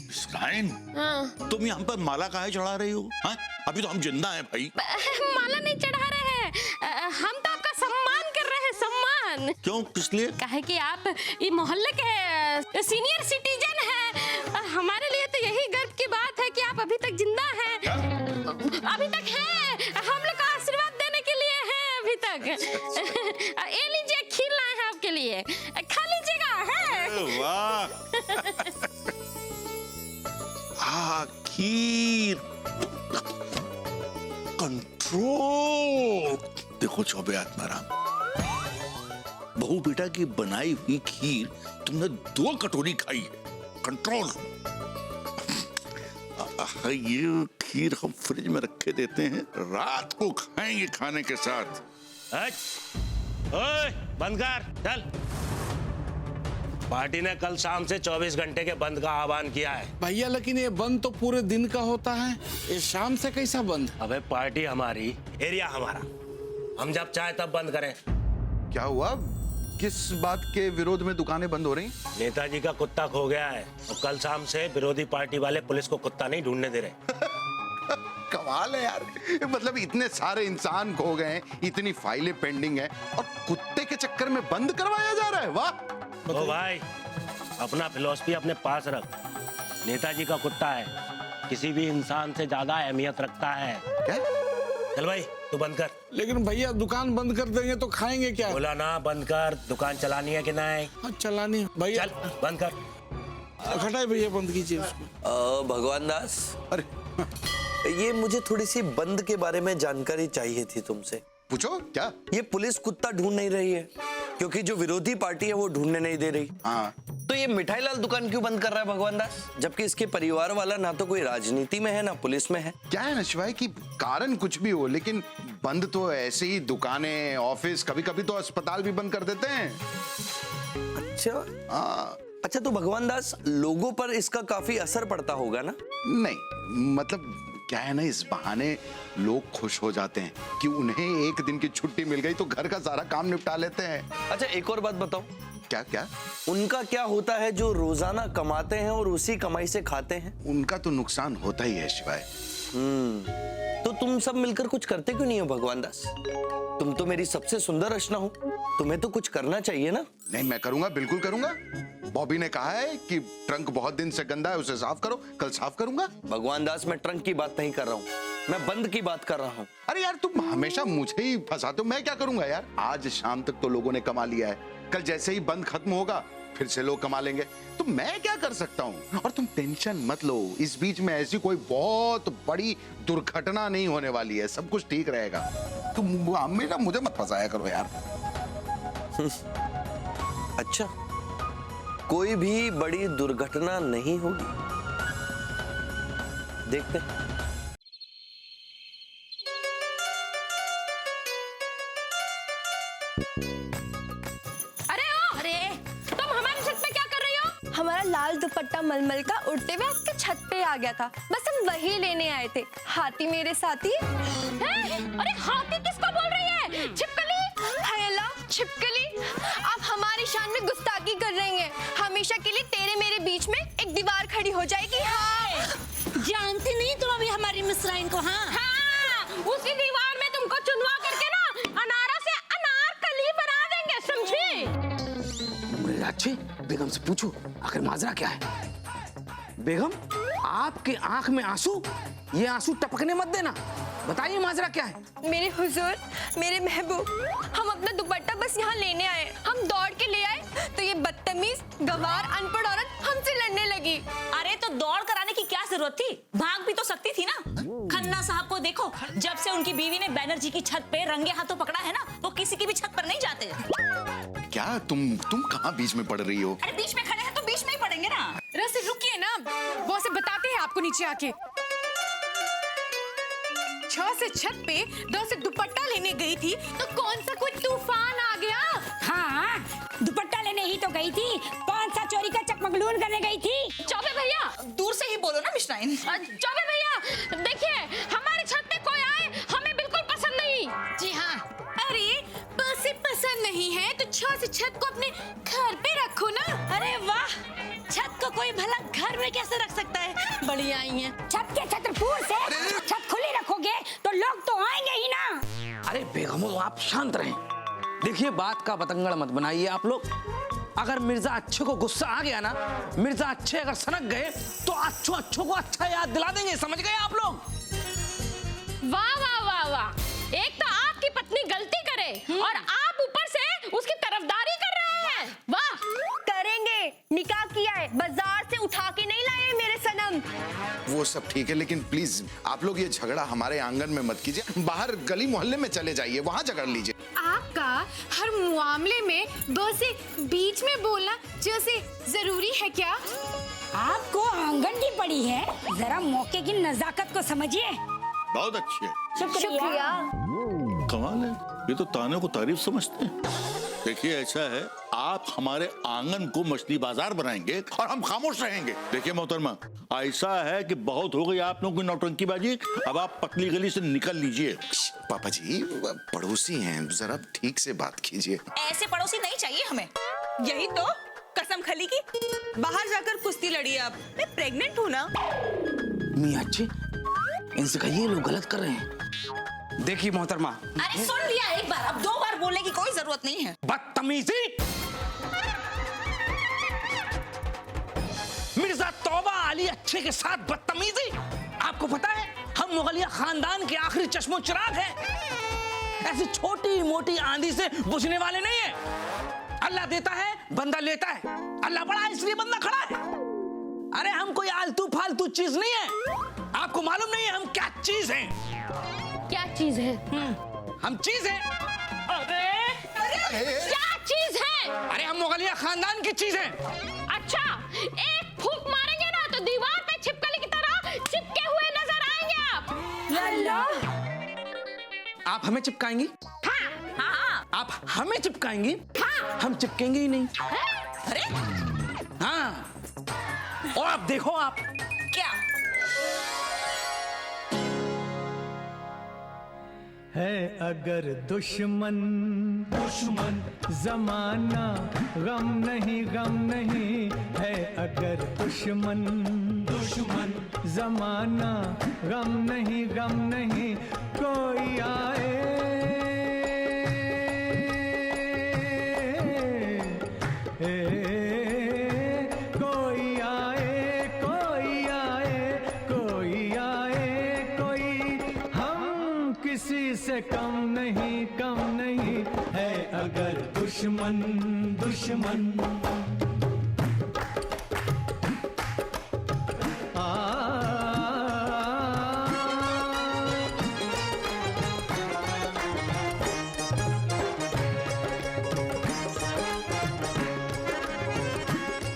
मिसराइन, हाँ। तुम यहाँ पर माला काहे चढ़ा रही हो? हाँ? अभी तो हम जिंदा हैं भाई। माला नहीं चढ़ा रहे हैं, हम तो आपका सम्मान कर रहे हैं, सम्मान। क्यों, किस लिए? काहे कि आप ये मोहल्ले के सीनियर सिटीजन हैं, हमारे लिए तो यही गर्व की बात है कि आप अभी तक जिंदा हैं। अभी तक हैं, हम लोग का आशीर्वाद देने के लिए हैं अभी तक। ये लीजिए, खीर लाए हैं आपके लिए, खा लीजिएगा। है वाह। खीर, कंट्रोल। देखो चौबे आत्माराम, बहू बेटा की बनाई हुई खीर तुमने 2 कटोरी खाई है। कंट्रोल। ये खीर हम फ्रिज में रखे देते हैं, रात को खाएंगे खाने के साथ। ओए, बंद कर, चल। पार्टी ने कल शाम से 24 घंटे के बंद का आह्वान किया है। भैया लेकिन ये बंद तो पूरे दिन का होता है, ये शाम से कैसा बंद? अबे पार्टी हमारी, एरिया हमारा, हम जब चाहे तब बंद करें। क्या हुआ? किस बात के विरोध में दुकानें बंद हो रही? नेताजी का कुत्ता खो गया है और कल शाम से विरोधी पार्टी वाले पुलिस को कुत्ता नहीं ढूंढने दे रहे। कमाल है यार, मतलब इतने सारे इंसान खो गए हैं, इतनी फाइलें पेंडिंग है और कुत्ते के चक्कर में बंद करवाया जा रहा है। वाह। ओ भाई, अपना फिलॉसफी अपने पास रख। नेताजी का कुत्ता है, किसी भी इंसान से ज्यादा अहमियत रखता है। क्या? चल भाई, तू बंद कर। लेकिन भैया दुकान बंद कर देंगे तो खाएंगे क्या? बोला ना बंद कर। दुकान चलानी है कि नहीं? हाँ, चलानी भैया। चल बंद कर। हटाए भैया, बंद कीजिए उसको। भगवान दास, अरे ये मुझे थोड़ी सी बंद के बारे में जानकारी चाहिए थी तुमसे। पूछो। क्या? ये पुलिस कुत्ता ढूंढ नहीं रही है क्योंकि जो विरोधी पार्टी है वो ढूंढने नहीं दे रही। हाँ। तो ये मिठाई लाल दुकान क्यों बंद कर रहा है भगवान दास, जबकि इसके परिवार वाला ना तो कोई राजनीति में है ना पुलिस में है? क्या है ना शिवाय कि कारण कुछ भी हो, लेकिन बंद तो ऐसे ही दुकानें, ऑफिस, कभी कभी तो अस्पताल भी बंद कर देते हैं। अच्छा। हाँ। अच्छा, तो भगवान दास, लोगों पर इसका काफी असर पड़ता होगा ना? नहीं, मतलब क्या है ना, इस बहाने लोग खुश हो जाते हैं कि उन्हें एक दिन की छुट्टी मिल गई तो घर का सारा काम निपटा लेते हैं। अच्छा, एक और बात बताओ। क्या? क्या? उनका क्या होता है जो रोजाना कमाते हैं और उसी कमाई से खाते हैं? उनका तो नुकसान होता ही है शिवाय। तो तुम सब मिलकर कुछ करते क्यों नहीं हो भगवान दास? तुम तो मेरी सबसे सुंदर रचना हो, तुम्हें तो कुछ करना चाहिए ना? नहीं, मैं करूंगा, बिल्कुल करूंगा। बॉबी ने कहा है कि ट्रंक बहुत दिन से गंदा है, उसे साफ करो, कल साफ करूंगा। भगवान दास, मैं ट्रंक की बात नहीं कर रहा हूँ, मैं बंद की बात कर रहा हूँ। अरे यार, तुम हमेशा मुझे ही फंसाते हो, मैं क्या करूंगा यार? आज शाम तक तो लोगों ने कमा लिया है, कल जैसे ही बंद खत्म होगा फिर से लोग कमा लेंगे, तो मैं क्या कर सकता हूँ? और तुम टेंशन मत लो, इस बीच में ऐसी कोई बहुत बड़ी दुर्घटना नहीं होने वाली है, सब कुछ ठीक रहेगा। तुम हमेशा मुझे मत फंसाया करो यार। अच्छा, कोई भी बड़ी दुर्घटना नहीं होगी, देखते हैं। हमारा लाल दुपट्टा मलमल का उड़ते हुए आपके छत पे आ गया था, बस हम वही लेने आए थे। हाथी मेरे साथी। अरे हाथी किसको बोल रही है? छिपकली? हायला छिपकली, आप हमारी शान में गुस्ताखी कर रही हैं। हमेशा के लिए तेरे मेरे बीच में एक दीवार खड़ी हो जाएगी। हाँ, जानती नहीं तुम अभी हमारी मिसराइन को? हाँ, उसी दीवार में तुमको चुनवा करके ना अनारा से अनारकली बना देंगे, समझी? अच्छे, बेगम से पूछो आखिर माजरा क्या है। बेगम, आपके आंख में आंसू, ये आंसू टपकने मत देना, बताइए माजरा क्या है? मेरे हुजूर, मेरे महबूब, हम अपना दुपट्टा बस यहाँ लेने आए। हम दौड़ के ले आए तो ये बदतमीज गवार अनपढ़ औरत हमसे लड़ने लगी। अरे तो दौड़ कर आने की क्या जरूरत थी? भाग भी तो सकती थी ना। खन्ना साहब को देखो, जब से उनकी बीवी ने बैनर्जी की छत पे रंगे हाथों पकड़ा है ना, वो किसी की भी छत पर नहीं जाते। क्या तुम कहाँ बीच में पड़ रही हो? अरे बीच में खड़े हैं तो बीच में ही पड़ेंगे ना। रस रुकिए ना, वो से बताते हैं आपको नीचे आके। 6 से छत पे 2 से दुपट्टा लेने गई थी तो कौन सा कोई तूफान आ गया? हाँ, दुपट्टा लेने ही तो गई थी, कौन सा चोरी का चकमगलून करने गई थी? चौबे भैया, दूर से ही बोलो ना मिश्राइन। चौबे भैया, देखिए हमारे छत पे कोई आए हमें बिल्कुल पसंद नहीं। जी हाँ, अरे बस पसंद नहीं है तो 6 से छत को अपने कोई भला घर में कैसे रख सकता है? बड़ी आई हैं। छत के छतरपुर से छत खुली रखोगे तो लोग तो आएंगे ही ना। अरे बेगमो आप शांत रहें। देखिए बात का बतंगड़ मत बनाइए आप लोग। अगर मिर्जा अच्छे को गुस्सा आ गया ना, मिर्जा अच्छे अगर सनक गए तो अच्छो को अच्छा याद दिला देंगे, समझ गए आप लोग? वाह वाह वाह वाह, एक तो आपकी पत्नी गलती करे और आप ऊपर से उसकी तरफदारी कर रहे हैं। वाह। करेंगे, निकाह किया है, बाजार से उठा के नहीं लाए मेरे सनम। वो सब ठीक है, लेकिन प्लीज आप लोग ये झगड़ा हमारे आंगन में मत कीजिए। बाहर गली मोहल्ले में चले जाइए, वहाँ झगड़ लीजिए। आपका हर मामले में बस से बीच में बोलना जैसे जरूरी है क्या? आपको आंगन की पड़ी है, जरा मौके की नजाकत को समझिए। बहुत अच्छी है। शुक्रिया। कमाल है, ये तो ताने को तारीफ समझते हैं। देखिए ऐसा है, आप हमारे आंगन को मछली बाजार बनाएंगे और हम खामोश रहेंगे। देखिए मोहतरमा, ऐसा है कि बहुत हो गई आप लोगों की नौटंकीबाजी, अब आप पतली गली से निकल लीजिए। पापा जी पड़ोसी हैं, जरा ठीक से बात कीजिए। ऐसे पड़ोसी नहीं चाहिए हमें। यही तो कसम खली की बाहर जाकर कुश्ती लड़ी। आप मैं प्रेग्नेंट हूँ ना। मियां अच्छे, इनसे कहिए लोग गलत कर रहे हैं। देखिए मोहतरमा। अरे सुन लिया एक बार, अब 2 बार बोलने की कोई जरूरत नहीं है। बदतमीजी। मिर्जा तौबा अली अच्छे के साथ बदतमीजी। आपको पता है हम मुगलिया खानदान के आखिरी चश्मो चिराग हैं। ऐसी छोटी मोटी आंधी से बुझने वाले नहीं है। अल्लाह देता है, बंदा लेता है। अल्लाह बड़ा है इसलिए बंदा खड़ा है। अरे हम कोई आलतू फालतू चीज नहीं है। आपको मालूम नहीं है हम क्या चीज हैं? क्या चीज है? हम चीज हैं। अरे क्या चीज है? अरे हम मुगलिया खानदान की चीज हैं। अच्छा, एक फूंक मारेंगे ना तो दीवार पे छिपकली की तरह चिपके हुए नजर आएंगे आप। आप हमें चिपकाएंगी? हाँ। आप हमें चिपकाएंगी? हम चिपकेंगे ही नहीं। अरे हाँ, और अब देखो आप क्या है अगर दुश्मन जमाना गम नहीं है। अगर दुश्मन जमाना गम नहीं कोई आए कम नहीं है। अगर दुश्मन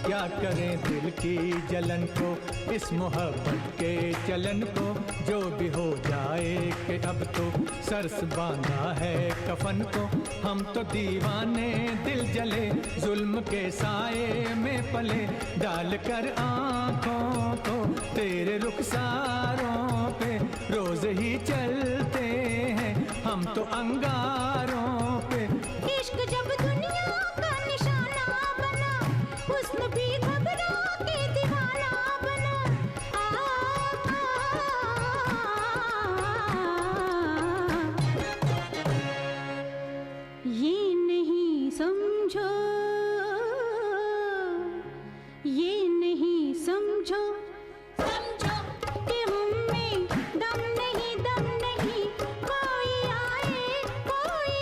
क्या करें दिल की जलन को, इस मोहब्बत के चलन को, जो भी हो जाए कि अब तो सरस बांधा है कफन को। हम तो दीवाने दिल जले, जुल्म के साए में पले, डाल कर आँखों को तेरे रुखसारों पे रोज ही चलते हैं हम तो अंगारों पे। इश्क जब दुनिया का निशाना बना, हुस्न भी घबरा के दीवाना बना। ये नहीं समझो, ये नहीं समझो कि हम में दम नहीं कोई आए कोई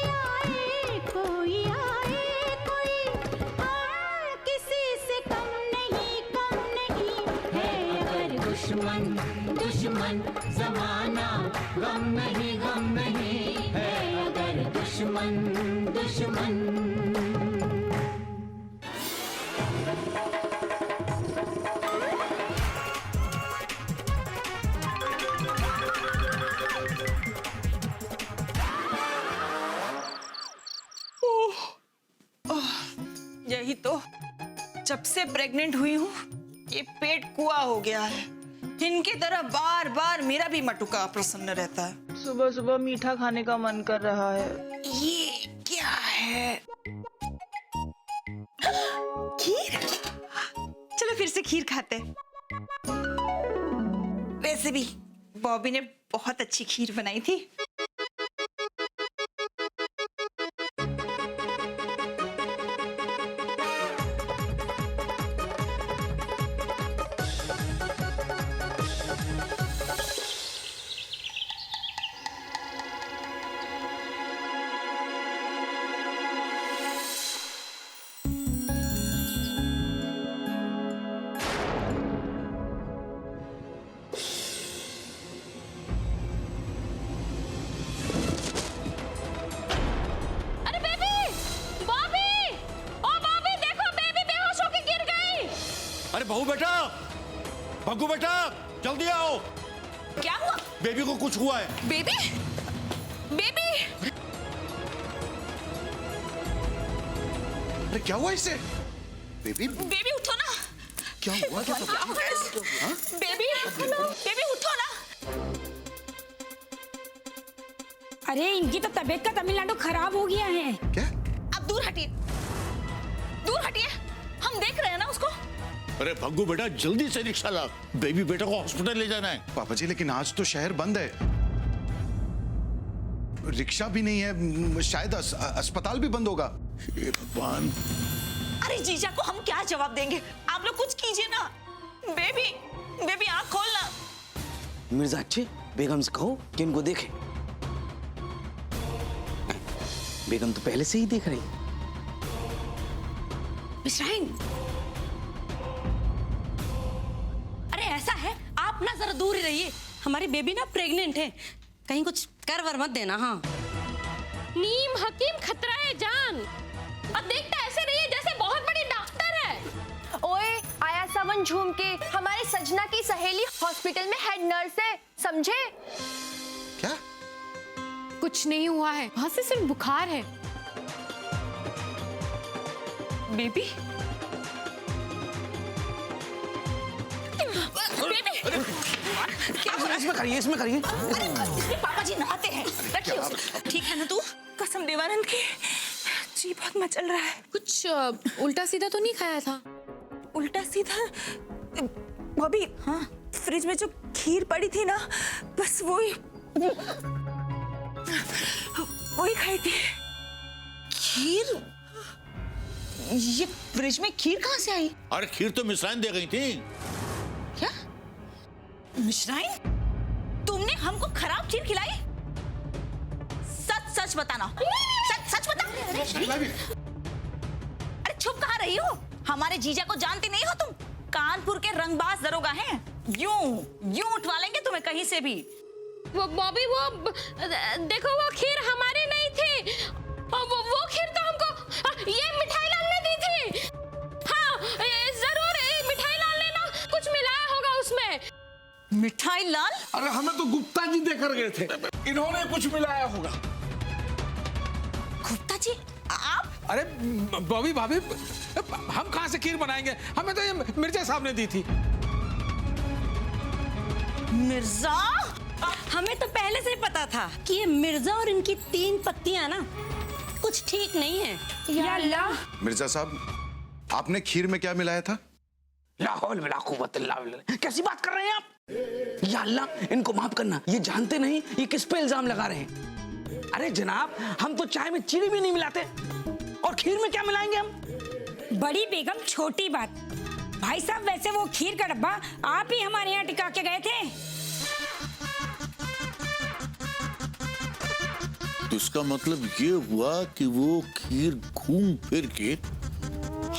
हम किसी से कम नहीं है। अगर दुश्मन जमाना गम नहीं है। अगर दुश्मन यही तो, जब से प्रेग्नेंट हुई हूँ ये पेट कुआ हो गया है। इनकी तरह बार बार मेरा भी मटुका प्रसन्न रहता है। सुबह सुबह मीठा खाने का मन कर रहा है। ये क्या है? खीर। चलो चलो फिर से खीर खाते हैं। वैसे भी बॉबी ने बहुत अच्छी खीर बनाई थी। अरे बेबी, बॉबी, ओ बॉबी देखो बेबी बेहोश होके गिर गई। अरे बहू बेटा, भग्गू बेटा, जल्दी आओ। क्या हुआ? बेबी को कुछ हुआ है। बेबी, बेबी, अरे क्या हुआ इसे? बेबी बेबी उठो ना। क्या हुआ? क्या बेबी, बेबी उठो ना। अरे इनकी तो तबीयत का तमिलनाडु खराब हो गया है। क्या? आप दूर हटिए, दूर हटिए, हम देख रहे हैं ना उसको। अरे भग्गू बेटा, जल्दी से रिक्शा ला, बेबी बेटा को हॉस्पिटल ले जाना है। पापा जी, लेकिन आज तो शहर बंद है, रिक्शा भी नहीं है, शायद अस्पताल भी बंद होगा। हे भगवान। अरे जीजा को हम क्या जवाब देंगे? आप लोग कुछ कीजिए ना। बेबी, बेबी आँख खोलना। मिर्जा अच्छे, बेगम से कहो कि इनको देखे। बेगम तो पहले से ही देख रही। मिश्राइन, अरे ऐसा है, आप ना जरा दूर ही रहिए। हमारी बेबी ना प्रेग्नेंट है, कहीं कुछ कर वर मत देना। हाँ नीम हकीम खतरा है जान। अब देखता ऐसे रही है जैसे बहुत बड़ी डॉक्टर है। ओए आया सावन झूम के, हमारे सजना की सहेली हॉस्पिटल में हेड नर्स है, समझे? क्या? कुछ नहीं हुआ है, वहां से सिर्फ बुखार है। बेबी, इसमें करिए, इसमें करिए। अरे इसके पापा जी नहाते हैं, रखिए उसे। ठीक है ना तू? कसम देवानंद की, जी बहुत मचल रहा है। कुछ उल्टा सीधा तो नहीं खाया था? उल्टा सीधा? बॉबी, हाँ, फ्रिज में जो खीर पड़ी थी ना, बस वही खाई थी। खीर? ये फ्रिज में खीर कहाँ से आई? अरे खीर तो मिश्राइन दे गई थी। क्या? मिश्राइन? तुमने हमको खराब खीर खिलाई? सच सच बताना, सच सच बता। अरे छुप कहाँ रही हो? हमारे जीजा को जानती नहीं हो तुम? कानपुर के रंगबाज दरोगा हैं, यूं उठवा लेंगे तुम्हें कहीं से भी। वो बॉबी, वो देखो, वो खीर हमारी नहीं थी। वो खीर तो हमको ये मिठाई लाल ने दी थी। हाँ जरूर, मिठाई लाल ने ना कुछ मिलाया होगा उसमें। मिठाई लाल? अरे हमें तो गुप्ता जी देकर गए थे, इन्होंने कुछ मिलाया होगा। गुप्ता जी आप? अरे बॉबी भाभी, हम कहाँ से खीर बनाएंगे? हमें तो ये मिर्जा साहब ने दी थी। मिर्जा? हमें तो पहले से ही पता था कि ये मिर्जा और इनकी 3 पत्तियां ना कुछ ठीक नहीं है। या अल्लाह। मिर्जा साहब, आपने खीर में क्या मिलाया था? लाहौल वला कुव्वत इल्ला बिल्लाह। कैसी बात कर रहे हैं आप? या अल्लाह, इनको माफ करना, ये जानते नहीं ये किस पे इल्जाम लगा रहे हैं। अरे जनाब, हम तो चाय में चीनी भी नहीं मिलाते, और खीर में क्या मिलाएंगे हम? बड़ी बेगम छोटी बात। भाई साहब, वैसे वो खीर का डब्बा आप ही हमारे यहाँ टिका के गए थे। तो इसका मतलब ये हुआ कि वो खीर घूम फिर के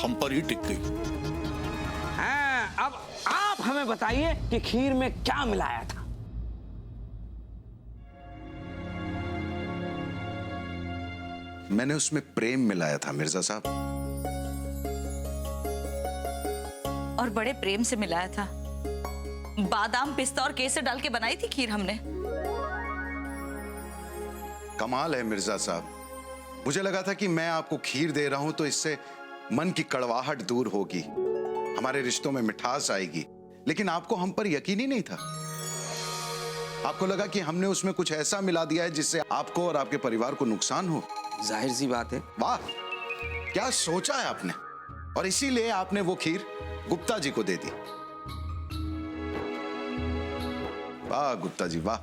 हम पर ही टिक गई। हाँ, अब आप हमें बताइए कि खीर में क्या मिलाया था? मैंने उसमें प्रेम मिलाया था मिर्जा साहब। और बड़े प्रेम से मिलाया था। बादाम, पिस्ता और केसर डाल के बनाई थी खीर हमने। कमाल है मिर्जा साहब। मुझे लगा था कि मैं आपको खीर दे रहा हूं तो इससे मन की कड़वाहट दूर होगी, हमारे रिश्तों में मिठास आएगी, लेकिन आपको हम पर यकीन ही नहीं था। आपको लगा कि हमने उसमें कुछ ऐसा मिला दिया है जिससे आपको और आपके परिवार को नुकसान हो। जाहिर सी बात है। वाह, क्या सोचा है आपने। और इसीलिए आपने वो खीर गुप्ता जी को दे दी। वाह गुप्ता जी वाह,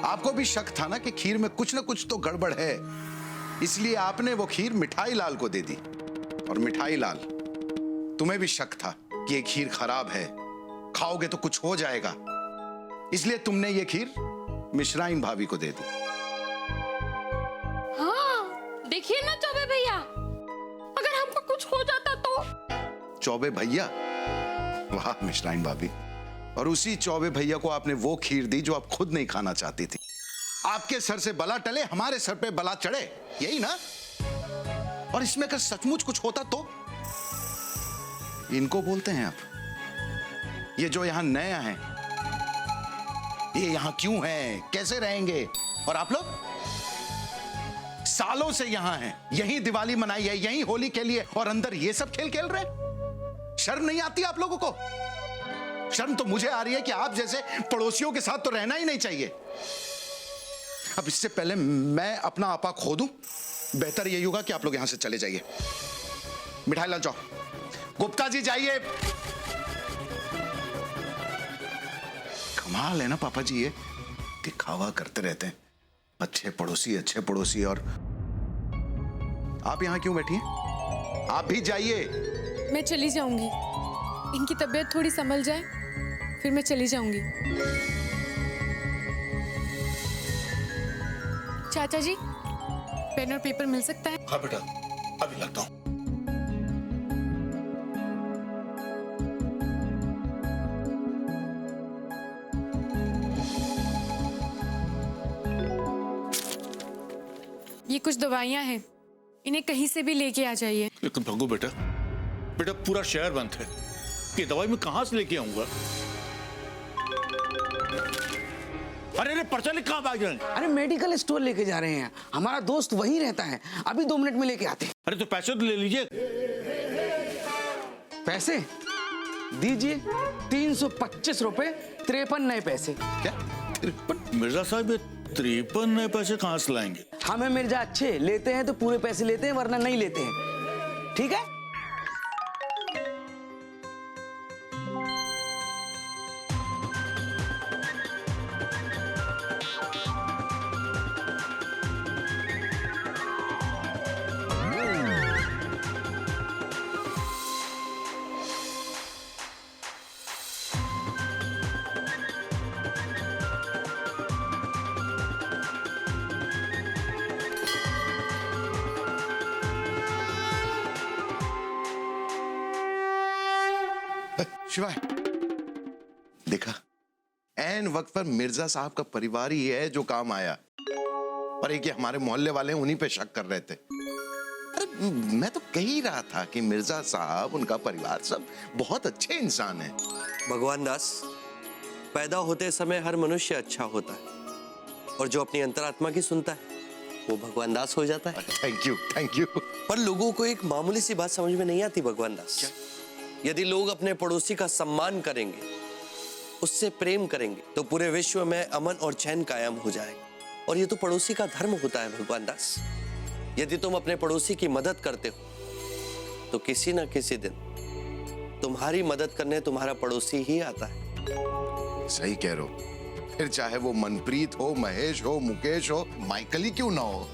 आपको भी शक था ना कि खीर में कुछ ना कुछ तो गड़बड़ है, इसलिए आपने वो खीर मिठाई लाल को दे दी। और मिठाई लाल, तुम्हें भी शक था कि ये खीर खराब है, खाओगे तो कुछ हो जाएगा, इसलिए तुमने ये खीर मिश्राइन भाभी को दे दी। हाँ, देखिए ना चौबे भैया, अगर हमको कुछ हो जाता तो। चौबे भैया, वाह मिश्राइन भाभी, और उसी चौबे भैया को आपने वो खीर दी जो आप खुद नहीं खाना चाहती थी। आपके सर से बला टले, हमारे सर पे बला चढ़े, यही ना? और इसमें अगर सचमुच कुछ होता तो? इनको बोलते हैं आप। ये जो यहां नया है, ये यहां क्यों है, कैसे रहेंगे? और आप लोग सालों से यहां हैं, यही दिवाली मनाई है, यही होली के लिए, और अंदर ये सब खेल खेल रहे। शर्म नहीं आती आप लोगों को? शर्म तो मुझे आ रही है कि आप जैसे पड़ोसियों के साथ तो रहना ही नहीं चाहिए। अब इससे पहले मैं अपना आपा खो दूं, बेहतर यही होगा कि आप लोग यहां से चले जाइए। मिठाई लाल जाओ, गुप्ता जी जाइए। कमाल है ना पापा जी ये, दिखावा करते रहते हैं, अच्छे पड़ोसी। और आप यहां क्यों बैठी हैं? आप भी जाइए। मैं चली जाऊंगी, इनकी तबीयत थोड़ी संभल जाए, फिर मैं चली जाऊंगी। चाचा जी, पेन और पेपर मिल सकता है? हाँ बेटा, अभी लाता हूँ। ये कुछ दवाइयाँ हैं, इन्हें कहीं से भी लेके आ जाइए। लेकिन भगो बेटा, पूरा शहर बंद है, ये दवाई मैं कहां से लेके आऊंगा? अरे पर्चा लिख कहां भाग जाए? अरे मेडिकल स्टोर लेके जा रहे हैं, हमारा दोस्त वहीं रहता है, अभी 2 मिनट में लेके आते हैं। अरे तो पैसे तो ले लीजिए। पैसे दीजिए, 325 रुपए 53 नए पैसे। क्या? मिर्जा साहब, ये 53 नए पैसे कहां से लाएंगे? हमें मिर्जा अच्छे, लेते हैं तो पूरे पैसे लेते हैं, वरना नहीं लेते हैं, ठीक है? शिवाय, देखा, ऐन वक्त पर मिर्जा साहब का परिवार ही है जो काम आया, और एक हमारे मोहल्ले वाले उन्हीं पे शक कर रहे थे। अरे मैं तो कह ही रहा था कि मिर्जा साहब, उनका परिवार सब बहुत अच्छे इंसान हैं। भगवान दास, पैदा होते समय हर मनुष्य अच्छा होता है, और जो अपनी अंतरात्मा की सुनता है वो भगवान दास हो जाता है। Thank you. पर लोगों को एक मामूली सी बात समझ में नहीं आती भगवान दास। यदि लोग अपने पड़ोसी का सम्मान करेंगे, उससे प्रेम करेंगे, तो पूरे विश्व में अमन और चैन कायम हो जाएगा। और ये तो पड़ोसी का धर्म होता है भगवान दास। यदि तुम अपने पड़ोसी की मदद करते हो तो किसी न किसी दिन तुम्हारी मदद करने तुम्हारा पड़ोसी ही आता है। सही कह रहे हो, फिर चाहे वो मनप्रीत हो, महेश हो, मुकेश हो, माइकल ही क्यों ना हो।